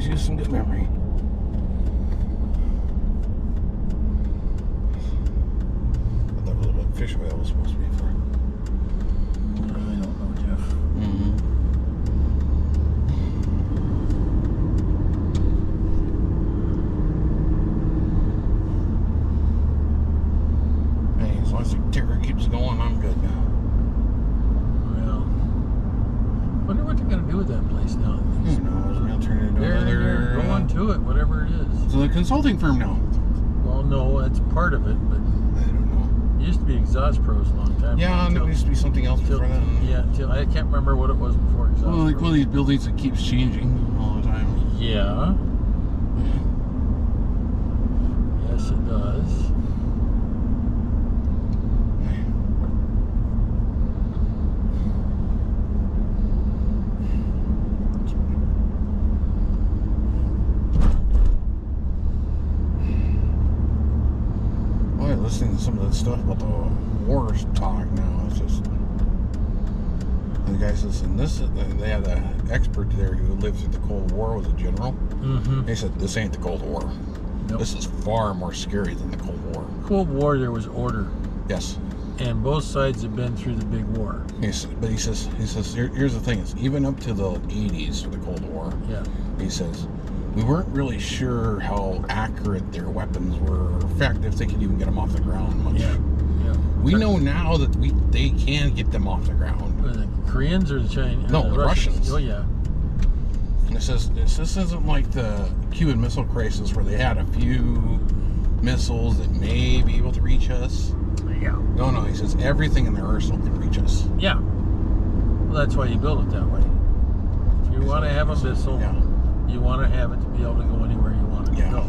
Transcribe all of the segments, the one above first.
brings you some good memory. But that was what fish oil was supposed to be for. I don't know, Jeff. Hey, as long as the ticker keeps going, I'm good now. Well, wonder what they're gonna do with that place now. Who knows? We're gonna turn it into another. They're going to it, whatever it is. It's a consulting firm now. Well, no, that's part of it, but I don't know. it used to be Exhaust Pros a long time Yeah, and ago. there used to be something else before that. Yeah, till I can't remember what it was before Exhaust Well, like Pros. one of these buildings that keeps changing all the time. Yeah. Yes, it does. Boy, listening to some of that stuff about the wars talk now, it's just. And the guy says, and this, they had an expert there who lived through the Cold War, was a general. Mm-hmm. He said, this ain't the Cold War. Nope. This is far more scary than the Cold War. Cold War, there was order, Yes. and both sides have been through the big war. Yes, but he says, here's the thing, is even up to the 80s for the Cold War, Yeah. he says, we weren't really sure how accurate their weapons were. In fact, if they could even get them off the ground much. Yeah. Yeah. We know now that they can get them off the ground. The Koreans or the Chinese? No, the Russians. Oh, yeah. And it says this isn't like the Cuban Missile Crisis where they had a few missiles that may be able to reach us. Yeah. No, he says everything in their arsenal can reach us. Yeah. Well, that's why you build it that way. If you want to have a missile, Yeah. you want to have it to be able to go anywhere you want it to go.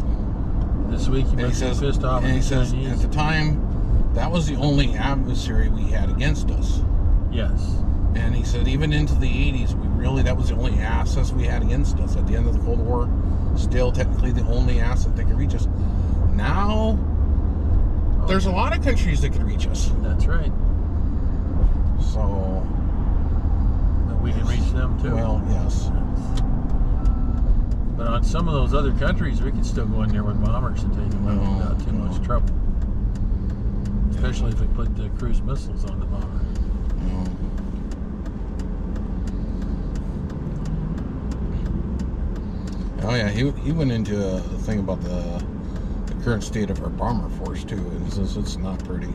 This week you must be pissed off and at he the says Chinese. at the time, that was the only adversary we had against us. Yes. And he said even into the 80s, that was the only assets we had against us. At the end of the Cold War, still technically the only asset that could reach us. Now, there's a lot of countries that could reach us. That's right. So, But we can reach them too. well, yes. But on some of those other countries, we could still go in there with bombers and take them out without too much trouble. Especially if we put the cruise missiles on the bomber. Oh yeah, he went into a thing about the current state of our bomber force too, and he says it's not pretty.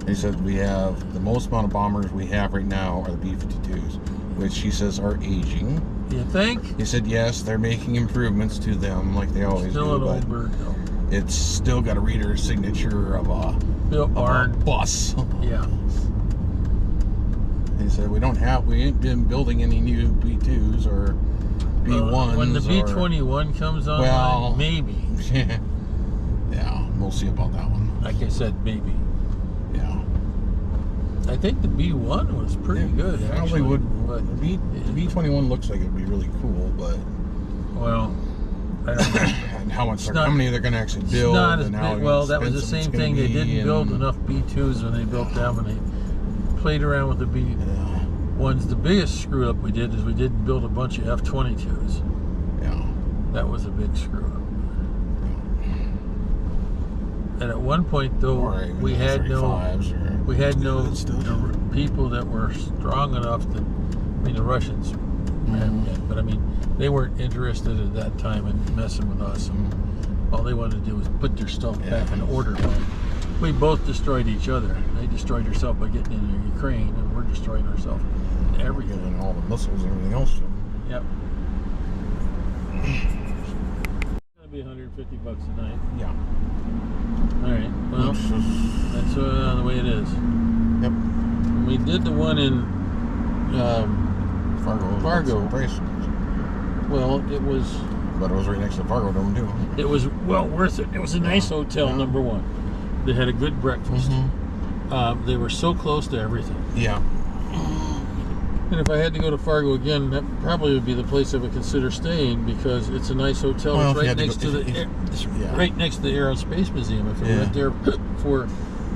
He said we have the most amount of bombers we have right now are the B-52s, which he says are aging. You think? He said yes, they're making improvements to them like they always Still do, an old but bird though. it's still got a reader signature of a Built barn. bus. Yeah. He said we ain't been building any new B2s or B1s. When the B-21 comes online, Well, maybe. Yeah, we'll see about that one. Like I said, maybe. Yeah. I think the B1 was pretty good, Probably actually. would. But, The B-21 looks like it'd be really cool, but well, I don't know. and how not- many they're going to actually It's build. not as and how big. Well, that was the expensive it's same gonna thing. They be, didn't and- build enough B2s when they built them, and they played around with the B1s. The biggest screw up we did is we didn't build a bunch of F-22s. Yeah. That was a big screw up. And at one point, though, Or even we the had no F-35s or no stuff. people that were strong enough to. I mean, the Russians hadn't yet, but I mean, they weren't interested at that time in messing with us. And all they wanted to do was put their stuff back in order. We both destroyed each other. They destroyed themselves by getting into Ukraine, and we're destroying ourselves in everything. And all the missiles and everything else. Yep. It's gonna be $150 a night. Yeah. All right. Well, that's the way it is. Yep. We did the one in Fargo. Price. Well, it was But it was right next to the Fargo Dome too. it was well worth it. It was a nice hotel, Yeah. number one. They had a good breakfast. They were so close to everything. Yeah. And if I had to go to Fargo again, that probably would be the place I would consider staying because it's a nice hotel. Well, It's if you right had to next go- to if- the if- yeah. right next to the Aerospace Museum. If I went there for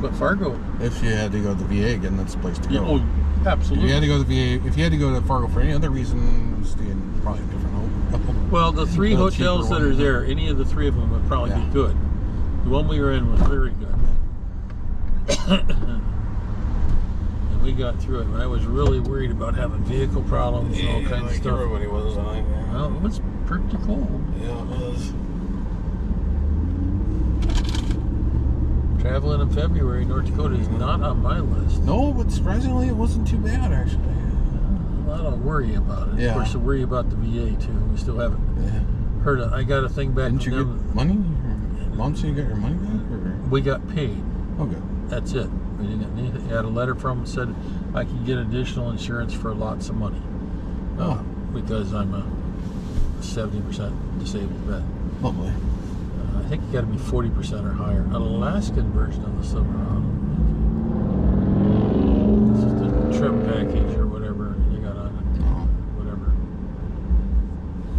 but Fargo. If you had to go to the VA again, that's the place to Yeah, go. Absolutely. If you had to go to the VA, if you had to go to Fargo for any other reason, stay in probably a different hotel. Well, the 3 hotels that are there, any of the 3 of them would probably be good. The one we were in was very good. And we got through it. I was really worried about having vehicle problems and all kinds of stuff. Everybody was. Well, it was pretty cold. Yeah, it was. Traveling in February, North Dakota is not on my list. No, but surprisingly, it wasn't too bad, actually. A lot of worry about it. Yeah. Of course, the worry about the VA, too. We still haven't heard of. I got a thing back Didn't from you them. get money? Mom said you got your money back? Or? We got paid. Oh, good. That's it. We didn't get anything. I had a letter from them that said I could get additional insurance for lots of money. Because I'm a 70% disabled vet. Lovely. I think you got to be 40% or higher. An Alaskan version of the Silverado. This is the trim package or whatever you got on it. Whatever.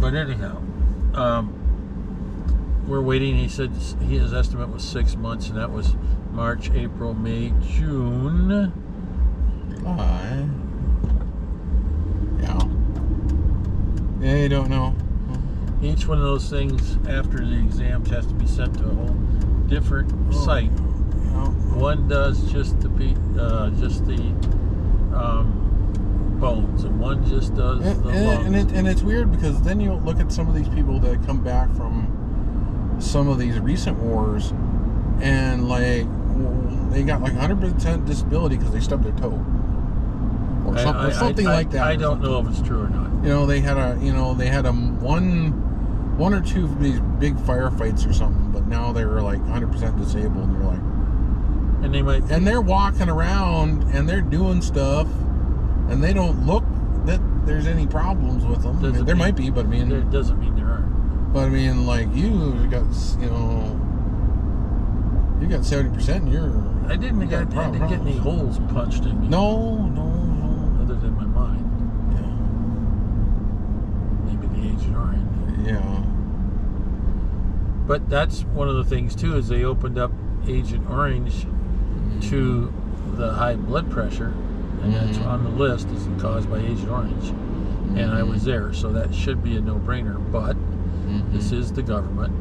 But anyhow, we're waiting. He said his estimate was 6 months, and that was March, April, May, June. July. Yeah. Yeah, you don't know. Each one of those things after the exams has to be sent to a whole different site. Yeah. One does just the bones, and one just does the lungs. And it's weird because then you look at some of these people that come back from some of these recent wars, and like they got like 100% disability because they stubbed their toe, or something like that. I don't know if it's true or not. You know, they had one or two of these big firefights or something, but now they're like 100% disabled, and you're like, and they're walking around and they're doing stuff, and they don't look that there's any problems with them. I mean, there might be, but I mean, it doesn't mean there aren't. But I mean, like you got 70%, and I didn't get any holes punched in me. No. Other than my mind. Yeah. Maybe the Agent Orange. Yeah. But that's one of the things too, is they opened up Agent Orange to the high blood pressure, and that's on the list is caused by Agent Orange. And I was there, so that should be a no-brainer. But this is the government.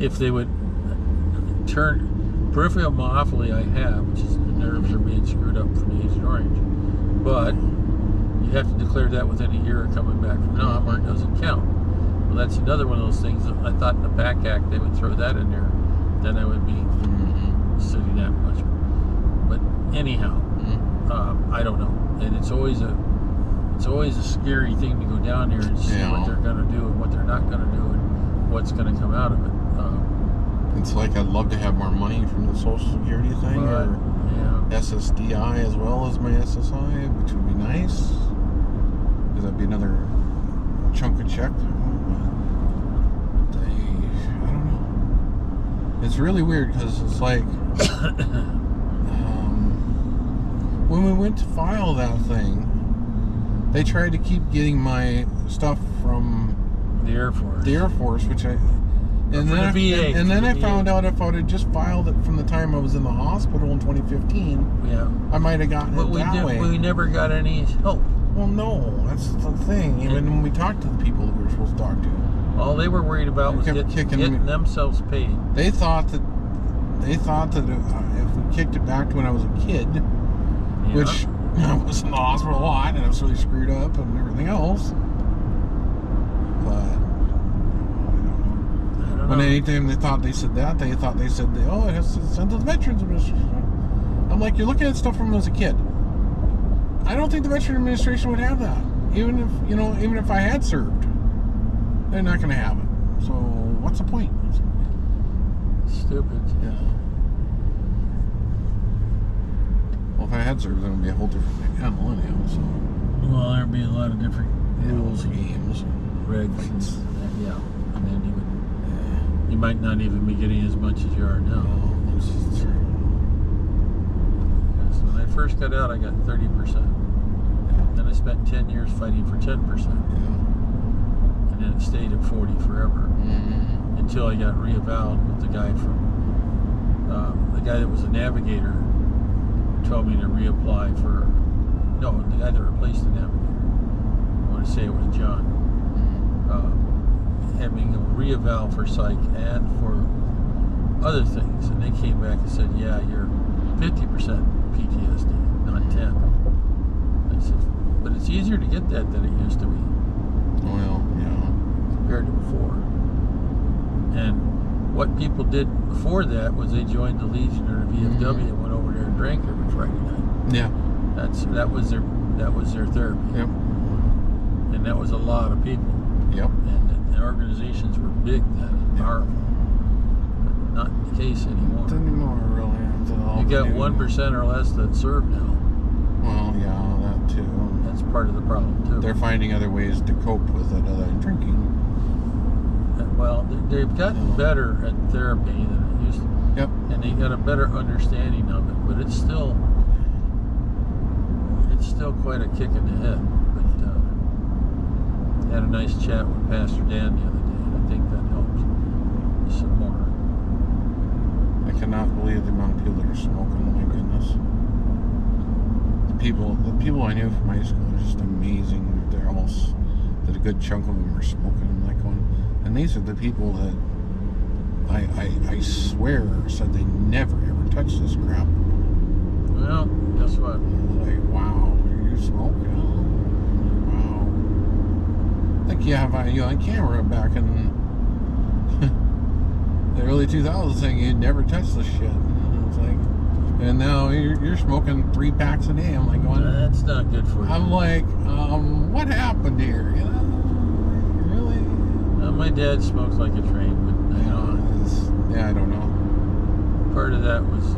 If they would turn peripheral myopathy, I have, which is the nerves are being screwed up from the Agent Orange. But you have to declare that within a year of coming back from now, or it doesn't count. Well, that's another one of those things that I thought in the PAC Act they would throw that in there. Then I would be sitting that much. But anyhow, I don't know. And it's always a scary thing to go down there and see what they're going to do and what they're not going to do and what's going to come out of it. It's like I'd love to have more money from the Social Security thing, or SSDI as well as my SSI, which would be nice, because that'd be another chunk of check. I don't know. It's really weird because it's like when we went to file that thing, they tried to keep getting my stuff from the Air Force, which and then I found out if I would have just filed it from the time I was in the hospital in 2015, I might have gotten it that way. We never got any help. Well, no, that's the thing. Even when we talked to the people that we were supposed to talk to, all they were worried about was getting themselves paid. They thought that if we kicked it back to when I was a kid, which I was in the hospital a lot and I was really screwed up and everything else, but. When anytime they thought they said that, it has to send to the Veterans Administration. I'm like, you're looking at stuff from when I was a kid. I don't think the Veterans Administration would have that. Even if I had served, they're not going to have it. So what's the point? Stupid. Yeah. Well, if I had served, then it would be a whole different animal anyhow. So. Well, there'd be a lot of different rules, games, regs, and then you might not even be getting as much as you are now. So when I first got out, I got 30%. Then I spent 10 years fighting for 10%. And then it stayed at 40 forever. Until I got reavowed with the guy the guy that was a navigator told me to reapply for no, the guy that replaced the navigator. I want to say it was John. Having a re-eval for psych and for other things, and they came back and said, "Yeah, you're 50% PTSD, not 10." I said, "But it's easier to get that than it used to be." Well, yeah. Compared to before. And what people did before that was they joined the Legion or the VFW and went over there and drank every Friday night. Yeah. That was their therapy. Yep. And that was a lot of people. Yep. And the organizations were big then, powerful. But not the case anymore. Not anymore, really. You got 1% or less that serve now. Well, yeah, that too. That's part of the problem too. They're finding other ways to cope with it other than drinking. Well, they've gotten better at therapy than it used to. Yep. And they got a better understanding of it, but it's still quite a kick in the head. But had a nice chat with Pastor Dan the other day, and I think that helps some more. I cannot believe the amount of people that are smoking. My goodness. The people I knew from high school are just amazing. They're almost that a good chunk of them are smoking. I'm like going, and these are the people that I swear said they never ever touched this crap. Well, guess what? Like, wow, you're smoking. Wow. Like you have on camera back in the early 2000s saying you'd never touch this shit. And it's like, and now you're smoking 3 packs a day. I'm like going, That's not good for you. I'm like, what happened here? You know, really? My dad smokes like a train, but I don't know. part of that was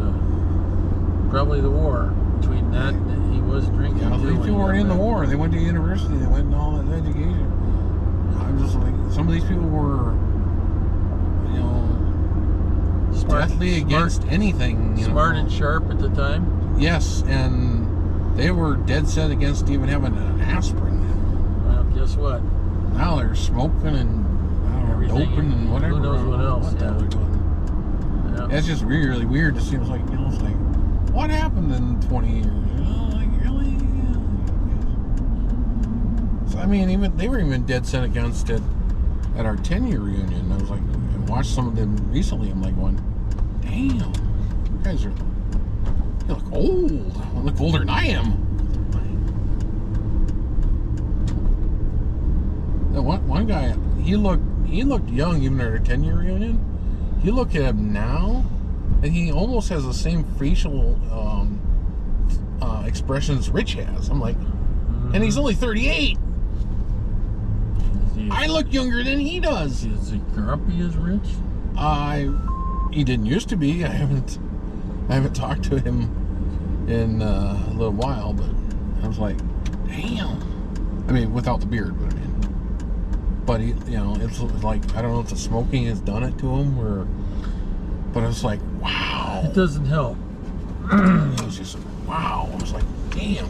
probably the war. Between that and he was drinking. Yeah, too these when people he were got in the back. war. They went to university. They went in all that education. I'm just like, some of these people were, you know, deathly against anything. Smart and sharp at the time. Yes, and they were dead set against even having an aspirin. Well, guess what? Now they're smoking and Everything, doping and whatever. who knows what else, the hell yeah. they're doing. Yeah. It's just really weird. It seems like, you know, it's like, what happened in 20 years? You know, like, really? So, I mean, they were even dead set against it at our 10-year reunion. I was like, I watched some of them recently. I'm like going, damn, you guys you look old. I look older than I am. The one guy, he looked young even at our 10-year reunion. You look at him now, and he almost has the same facial expressions Rich has. I'm like, and he's only 38. I look younger than he does. Is he grumpy as Rich? He didn't used to be. I haven't talked to him in a little while, but I was like, damn. I mean, without the beard, but I mean. But he, you know, it's like, I don't know if the smoking has done it to him, but I was like, wow. It doesn't help. It was just, wow. I was like, damn.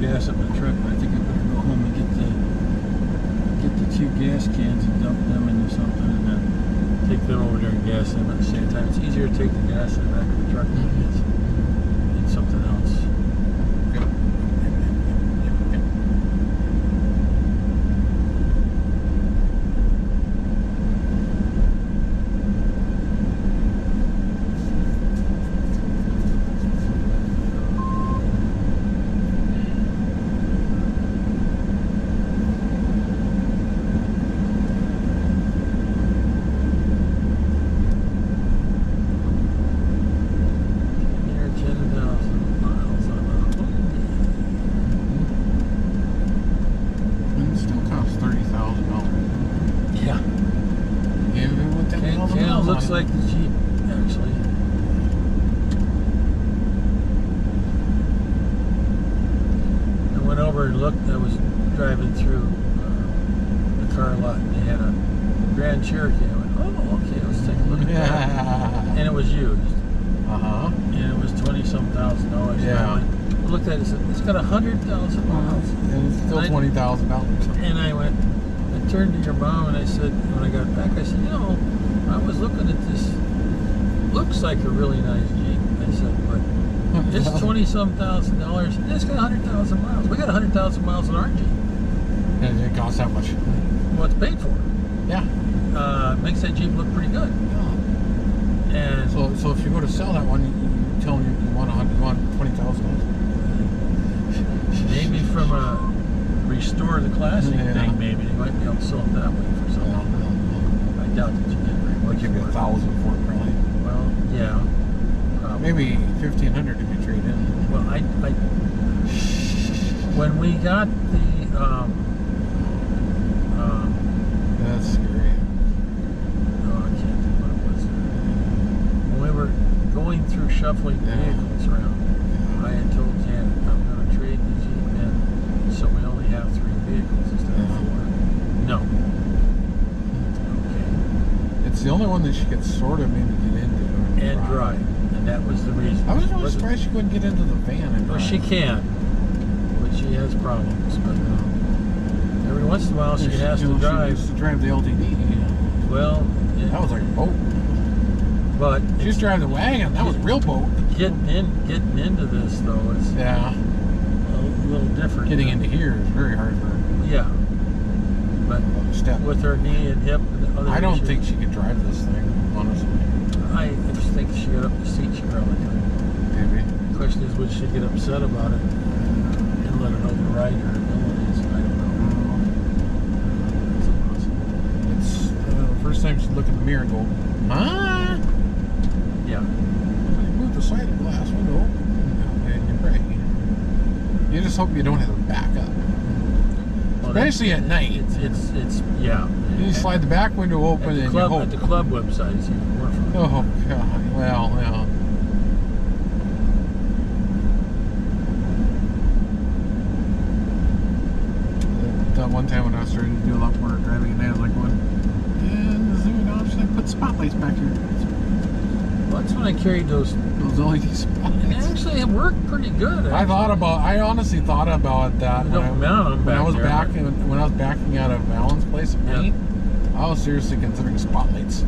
Gas up the truck, but I think I better go home and get the 2 gas cans and dump them into something, and then take them over there and gas them at the same time. It's easier to take the gas in the back of the truck than it is in something else. Looks like the Jeep, actually. I went over and looked. I was driving through the car lot, and they had a Grand Cherokee. I went, oh, okay, let's take a look at that. And it was used. And it was $20,000. Yeah. I looked at it and said, it's got 100,000 miles. And it's still $20,000. And I went, I turned to your mom and I said, when I got back, I said, you know, I was looking at this, looks like a really nice Jeep. I said, but it's $20-some thousand, and it's got 100,000 miles. We got 100,000 miles in our Jeep. And it costs how much? Well, it's paid for. Yeah. Makes that Jeep look pretty good. Yeah. And so if you go to sell that one, you tell them you want $20,000. Maybe from a restore the classic thing, maybe they might be able to sell it that way for something. I doubt that you get very much. They'll give you $1,000 for it, probably. Well, yeah. Maybe $1,500 if you trade in. Well, I when we got the that's scary. Oh, I can't think what it was. When we were going through shuffling vehicles around, I had told Janet, I'm going to trade the Jeep in, so we only have 3 vehicles instead of 4. No. Okay. It's the only one that she could sort of maybe get into. And drive. And that was the reason. I was really surprised she couldn't get into the van and drive. Well, she can, but she has problems. But every once in a while, she has to drive. She used to drive the LTD. Well, that was like a boat. But she used to drive the wagon. That was a real boat. Getting into this though is a little different. Getting into here is very hard for her. Yeah. But with her knee and hip and the other I don't issues, think she could drive this thing, honestly. I just think she got up the seat, she probably could. Maybe. The question is, would she get upset about it and let it override her abilities? I don't know. It's impossible. It's the first time she'd look in the mirror and go, huh? Yeah. You move the sliding glass window open and you pray. You just hope you don't have to back up. Well, especially at night. It's yeah. You slide the back window open and you hope. At the club website, it's even more fun. Oh, God. Well, yeah. That one time when I was starting to do a lot more driving at night, I was like, and is there an option I put spotlights back here? Well, that's when I carried those LED spotlights. And actually, it worked pretty good. I honestly thought about that when I was backing out of Alan's place at night. I was seriously considering spotlights.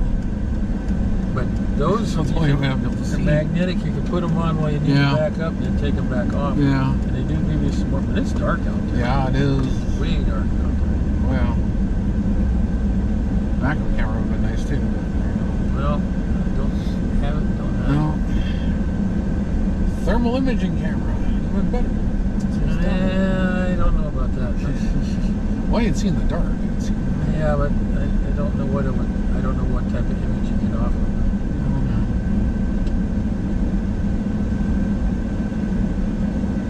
But those are magnetic. You can put them on while you need to back up, and then take them back off. Yeah. And they do give you some more. But it's dark out there. Yeah, it is. It's way dark out there. Well, backup camera would have been nice too. Well, don't have it. Don't have it. Thermal imaging camera, even better. I don't know about that. Well, you'd see in the dark. Yeah, but I don't know what it would. I don't know what type of image you get off of it.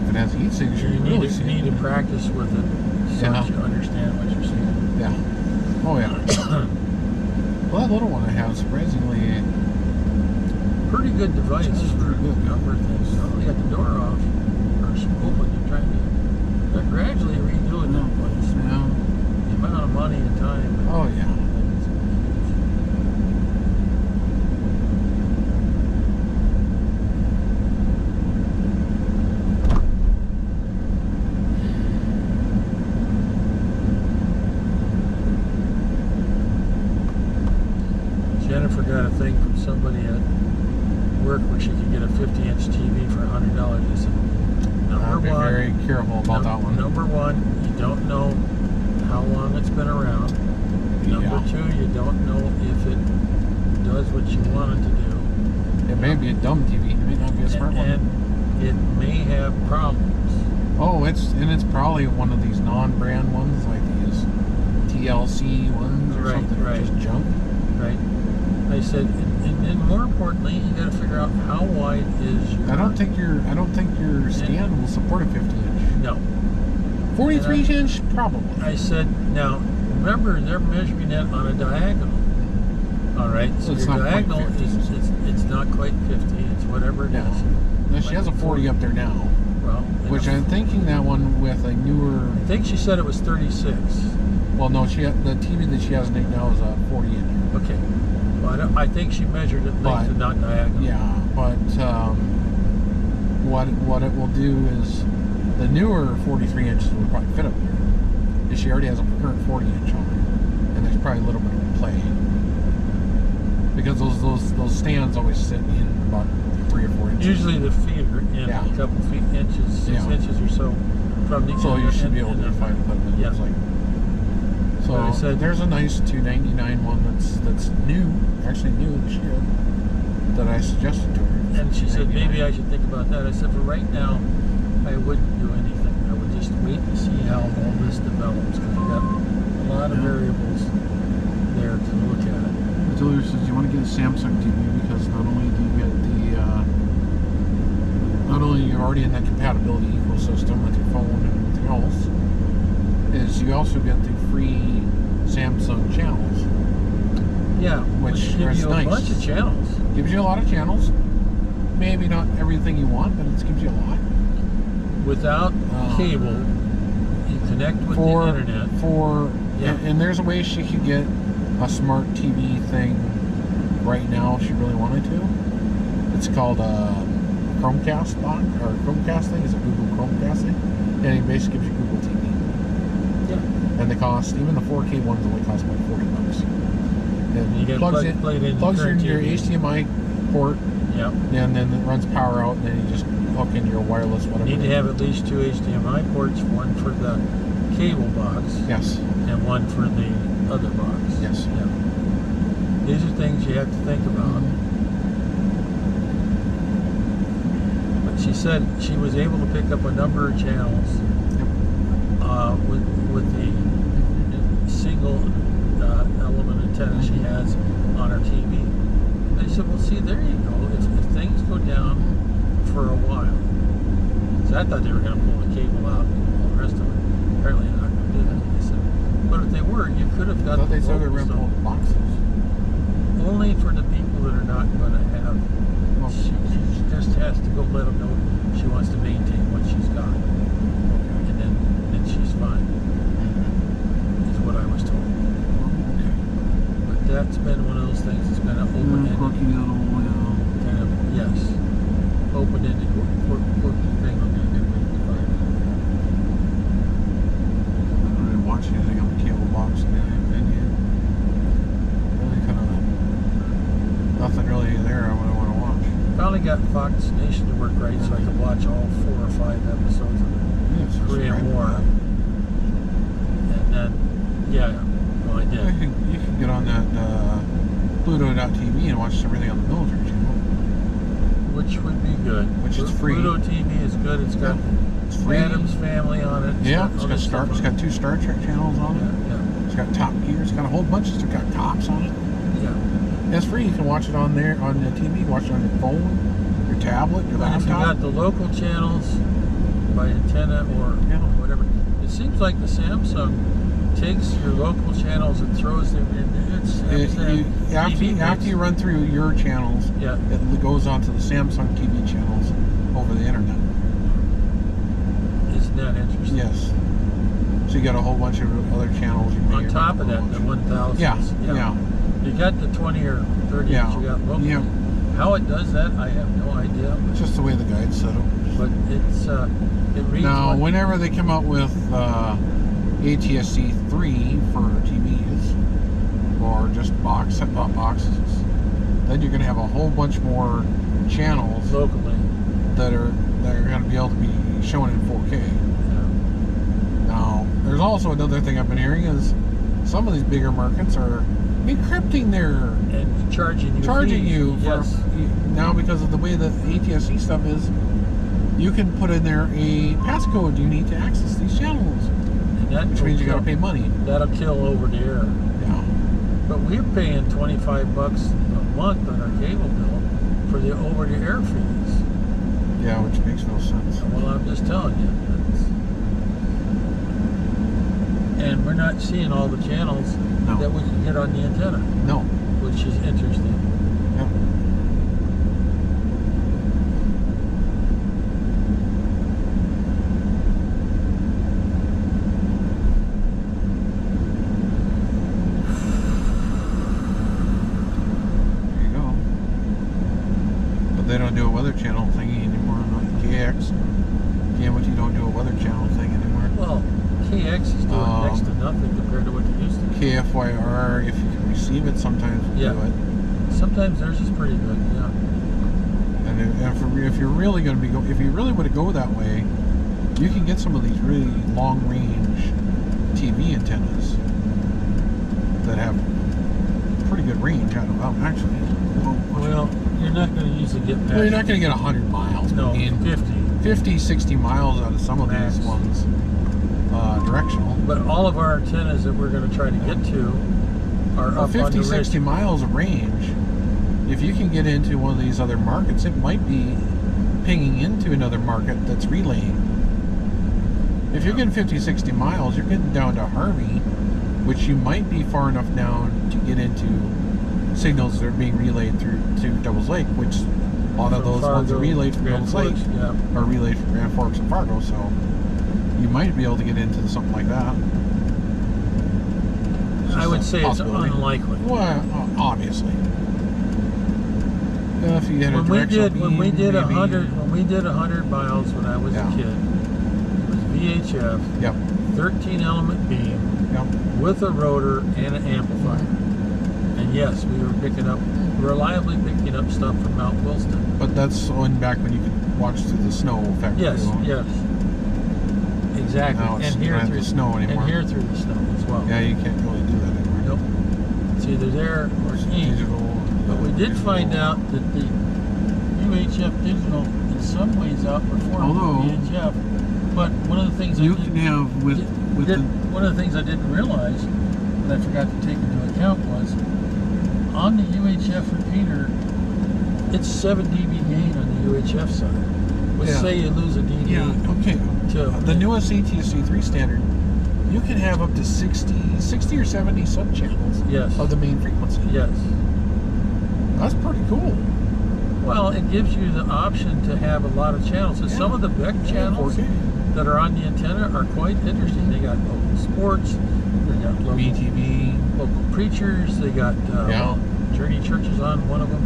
If it has heat signature, you really see it. You need to practice with it so that you understand what you're seeing. Yeah. Oh yeah. Well, that little one I have, surprisingly, pretty good device for a number of things. Oh, you got the door off or open. You're trying to. They're gradually redoing that place. Yeah. The amount of money and time. Oh yeah. Jennifer got a thing from somebody at work where she could get a 50-inch TV for $100. I said, Be very careful about that one. Number one, you don't know how long it's been around. Number two, you don't know if it does what you want it to do. It may be a dumb TV. It may not be a smart one. And it may have problems. Oh, it's probably one of these non-brand ones, like these TLC ones or something. Just junk. Right. I said, and more importantly, you got to figure out how wide is your. I don't think your stand will support a 50-inch. No. 43-inch, probably. I said, now remember they're measuring that on a diagonal. All right, so it's your not diagonal quite 50. It's not quite 50. It's whatever it is. No, she has a 40 up there now. Well, which I'm thinking that one with a newer. I think she said it was 36. Well, no, the TV that she has now is a 40-inch. Okay. Well, I think she measured it length and not diagonal. Yeah, but what it will do is the newer 43 inches will probably fit up there. She already has a current 40-inch on her, and there's probably a little bit of play because those stands always sit in about 3 or 4 inches. Usually the feet are in a couple inches, 6 inches or so from the. So you should be able to find it. Yeah. So there's a nice $299 one that's new, actually new this year, that I suggested to her. And she said maybe I should think about that. I said for right now, I wouldn't do anything. I would just wait to see how all this develops because we've got a lot of variables there to look at. I told her, says you want to get a Samsung TV because not only do you get not only you're already in that compatibility ecosystem with your phone and everything else, is you also get the free Samsung channels. Yeah, which gives you a nice. bunch of channels. Gives you a lot of channels. Maybe not everything you want, but it gives you a lot. Without cable, you connect with the internet. And there's a way she could get a smart TV thing right now if she really wanted to. It's called a Chromecast box, or Chromecast thing. It's a Google Chromecast thing. And it basically gives you Google TV. Yeah. And they cost, even the 4K ones only cost about $40. And you get plugs in your HDMI port. Yep. And then it runs power out, and then you just hook in your wireless whatever. You need to have at least 2 HDMI ports, one for the cable box. Yes. And one for the other box. Yes. Yeah. These are things you have to think about. But she said she was able to pick up a number of channels with the single element antenna she has on her TV. And I said, well, see, there you go. If things go down for a while. So I thought they were going to pull the cable out and all the rest of it. Apparently they're not going to do that. They said, but if they were, you could have got they said they were going to pull the boxes. Only for the people that are not going to have. She just has to go let them know she wants to maintain what she's got. And then she's fine. Is what I was told. Okay. But that's been one of those things that's been an open-ended kind of, yes, open-ended quirky thing. Okay, good way to find it. I don't even watch anything on the cable box menu. Really kind of nothing really there I would want to watch. Finally got Fox Nation to work right, so I could watch all 4 or 5 episodes of the Korean War. And then, well, I did. You can get on that Pluto.tv and watch everything on the military channel. Which would be good. Which is free. Pluto TV is good. It's got Adam's Family on it. It's got 2 Star Trek channels on it. Yeah. It's got Top Gear. It's got a whole bunch. It's got cops on it. Yeah. It's free. You can watch it on there on the TV. Watch it on your phone, your tablet, your laptop. If you got the local channels by antenna or whatever, it seems like the Samsung takes your local channels and throws them in its after you run through your channels, it goes onto the Samsung TV channels over the internet. Isn't that interesting? Yes. So you got a whole bunch of other channels. On top of that, the 1000s. Yeah. You got the 20 or 30 that you got locally. Yeah. How it does that, I have no idea. It's just the way the guide set up. But it's it reads. Now, whenever they come out with ATSC 3 for TVs or just set-top boxes, then you're going to have a whole bunch more channels locally that are going to be able to be shown in 4K. Yeah. Now, there's also another thing I've been hearing is some of these bigger markets are encrypting their and charging you for now because of the way the ATSC stuff is. You can put in there a passcode you need to access these channels, which means you got to pay money. That'll kill over the air. Yeah. But we're paying $25 a month on our cable bill for the over the air fees. Yeah, which makes no sense. Well, I'm just telling you. And we're not seeing all the channels that we can get on the antenna. No. Which is interesting. Yep. They don't do a Weather Channel thingy anymore. Not KX. KMT don't do a Weather Channel thing anymore. Well, KX is doing next to nothing compared to what they used to. KFYR, if you can receive it, sometimes will do it. Sometimes theirs is pretty good. Yeah. And if you're really going to be if you really want to go that way, you can get some of these really long-range TV antennas that have pretty good range. I don't know, actually. Well, you're not going to usually get past. Well, you're not going to get 100 miles. No, I mean, 50, 60 miles out of some of these ones directional. But all of our antennas that we're going to try to get to are up 50, on the 60 miles of range. If you can get into one of these other markets, it might be pinging into another market that's relaying. If you're getting 50, 60 miles, you're getting down to Harvey, which you might be far enough down to get into signals that are being relayed through to Devil's Lake, which a lot of those ones are relayed from Devil's Lake, are relayed from Grand Forks and Fargo, so you might be able to get into something like that. I would say it's unlikely. Well, obviously. If you had when we did 100 miles when I was a kid, it was VHF, 13 element beam, with a rotor and an amplifier. And yes, we were reliably picking up stuff from Mount Wilston. But that's back when you could watch through the snow effect. Yes, yes. Exactly. Now and hear through the snow anymore. And hear through the snow as well. Yeah, you can't really do that anymore. Nope. It's either there or digital. But we did find out that the UHF digital in some ways outperformed VHF. But one of the things one of the things I didn't realize that I forgot to take into account was on the UHF repeater, it's 7 dB gain on the UHF side. Let's say you lose a dB. Yeah, okay. The newest ATSC3 standard, you can have up to 60 or 70 subchannels of the main frequency. Yes. That's pretty cool. Well, it gives you the option to have a lot of channels. So some of the Beck channels that are on the antenna are quite interesting. They got local sports, they got local BTV, local preachers, they got Journey Churches on one of them.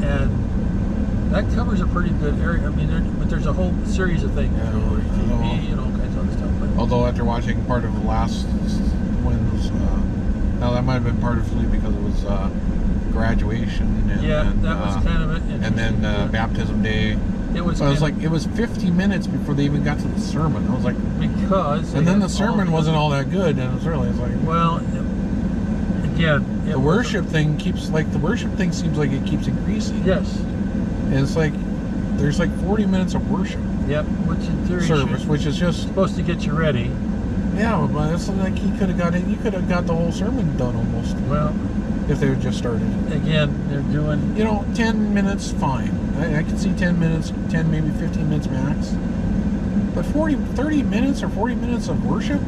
And that covers a pretty good area. I mean, but there's a whole series of things. TV and all kinds of other stuff. But although after watching part of the last ones, now that might have been partially because it was graduation. And, that was kind of it. And then baptism day. It was 50 minutes before they even got to the sermon. I was like, and then the sermon wasn't all that good, and it was like, well, again, the worship thing seems like it keeps increasing. Yes. And it's like there's like 40 minutes of worship. Yep, which in theory service, which is just supposed to get you ready. Yeah, but it's like you could have got the whole sermon done almost. Well, if they had just started. Again, they're doing 10 minutes, fine. I can see 10 minutes, 10 maybe 15 minutes max. But 30 minutes or 40 minutes of worship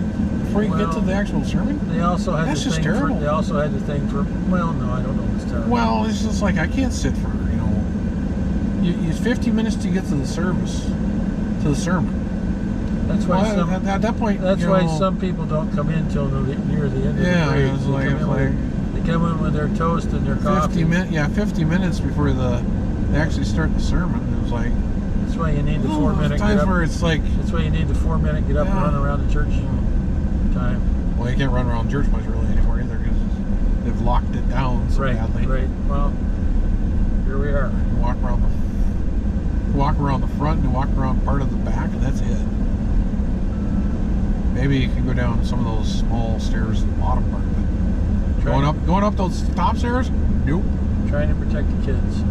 before you get to the actual sermon? They also had that's just terrible. They also had the thing for, well, no, I don't know if it's terrible. Well, it's just like I can't sit for, you 50 minutes to get to the service, to the sermon. That's why at that point, that's why some people don't come in till near the end of the break. They come in with their toast and their coffee. 50 minutes before they actually start the sermon. It was like, that's why you need the 4 minute. Times where it's like, that's why you need the 4 minute get up and run around the church time. Well, you can't run around church much really anymore either because they've locked it down so badly. Right. Well, here we are. You walk around the front and you walk around part of the back, and that's it. Maybe you can go down some of those small stairs at the bottom part, but going up those top stairs, nope. Trying to protect the kids.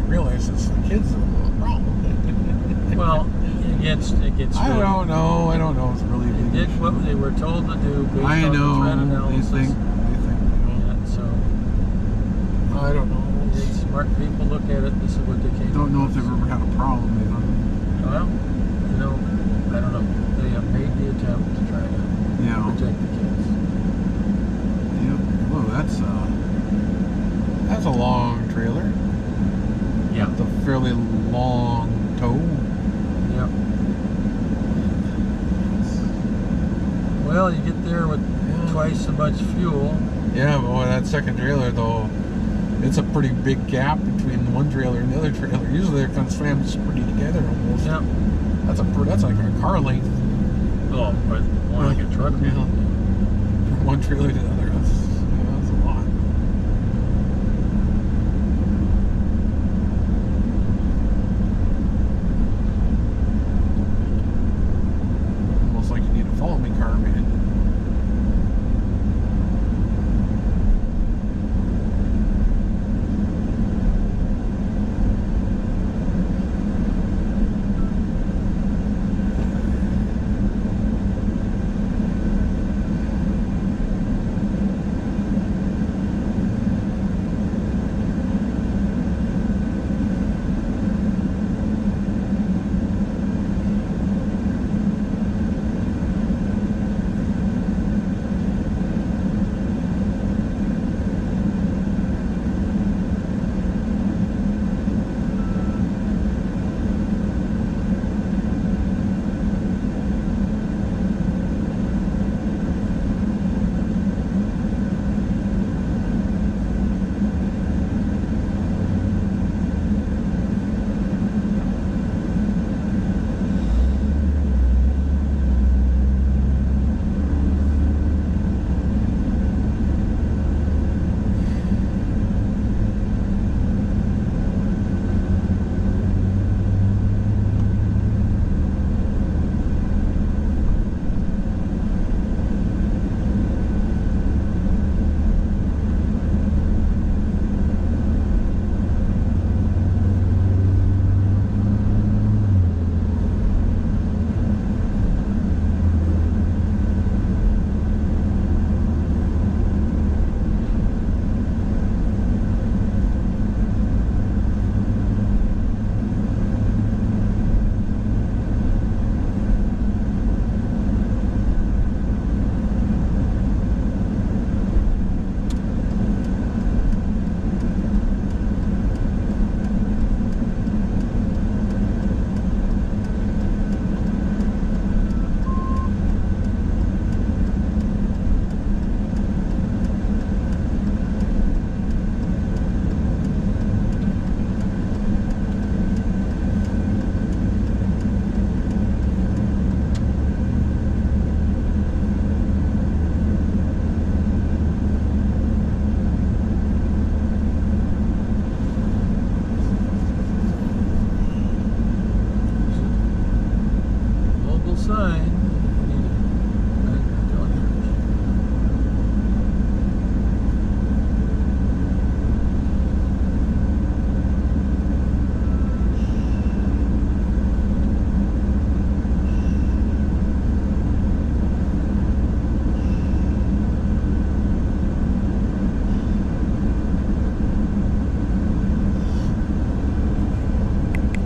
You realize it's the kids that are the problem. Well, it gets. I don't know. It's really. They did what they were told to do based on the threat analysis. They think. So. I don't know. Smart people look at it. This is what they came. Don't know if they've ever had a problem. Well, I don't know. They have made the attempt to try to protect the kids. Yeah. Whoa, that's a long trailer. Yeah. It's a fairly long tow. Yep. Well, you get there with twice as much fuel. Yeah, boy, that second trailer though, it's a pretty big gap between one trailer and the other trailer. Usually they're kind of slammed pretty together almost. Yeah. That's like a car length. Oh, but more like a truck. From one trailer to the other.